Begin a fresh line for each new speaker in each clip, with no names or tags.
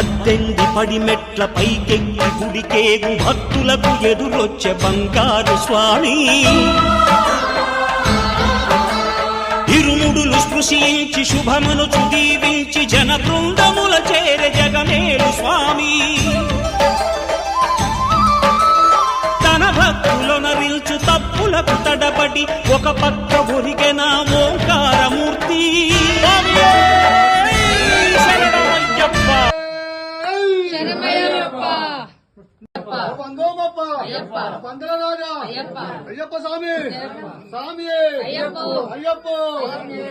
18 పడిమెట్ల పైకెక్కి గుడికేగు భక్తులకు ఎదురొచ్చే బంగారు స్వామి ఇరుముడులు స్పృశించి శుభమును చుదీవించి జన బృందముల చేర జగమేలు స్వామి తన భక్తులొనరిల్చు తప్పులకు తడబడి ఒక పక్క ఒరిగెన ఓంకారమూర్తి
అయ్యప్ప స్వామి స్వామి అయ్యప్ప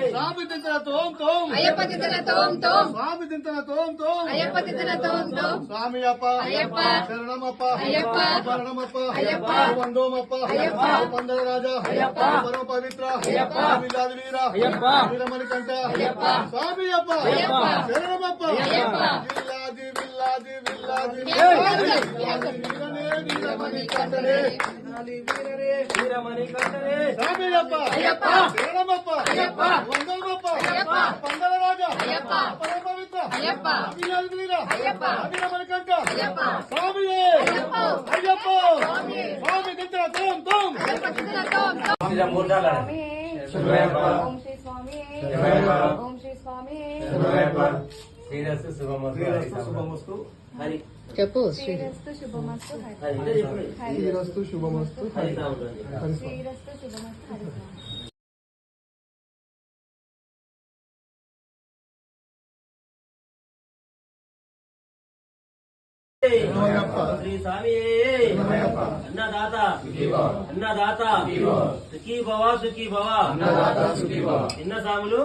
స్వామి దింతన తోం తోం
అయ్యప్ప దింతన తోం తోం
స్వామి దింతన తోం తోం
అయ్యప్ప దింతన తోం తోం
స్వామి అప్ప
అయ్యప్ప
శరణమప్ప
అయ్యప్ప
శరణమప్ప
అయ్యప్ప
వందోమప్ప
అయ్యప్ప
పందల రాజా
అయ్యప్ప
పరమ పవిత్ర
అయ్యప్ప
విలాది వీర
అయ్యప్ప
వీరమణికంఠ
అయ్యప్ప
స్వామి అప్ప
అయ్యప్ప
శరణమప్ప
అయ్యప్ప
విల్లాది విల్లాది విల్లాది
వీరమణికంఠనే
స్వామి అప్ప
అయ్యప్ప
శరణమప్ప
అయ్యప్ప
వందోమప్ప
అయ్యప్ప
పందల రాజా
అయ్యప్ప
పరమ పవిత్ర
అయ్యప్ప
విలాది వీర
అయ్యప్ప
వీరమణికంఠ
అయ్యప్ప
స్వామి
అయ్యప్ప
అయ్యప్ప స్వామి దింతన తోం తోం
అయ్యప్ప దింతన తోం తోం
ఓం శ్రీ స్వామి ఓం శ్రీ స్వామి
శుభమస్తు
చెప్పు
శ్రీరస్తు శుభమస్తు హరి
శ్రీరస్తు శుభమస్తు
శ్రీరస్తు శుభమస్తు హరి
శ్రీ స్వామి అన్నదాత అన్నదాత సుఖీ భవ ఎన్న సాములు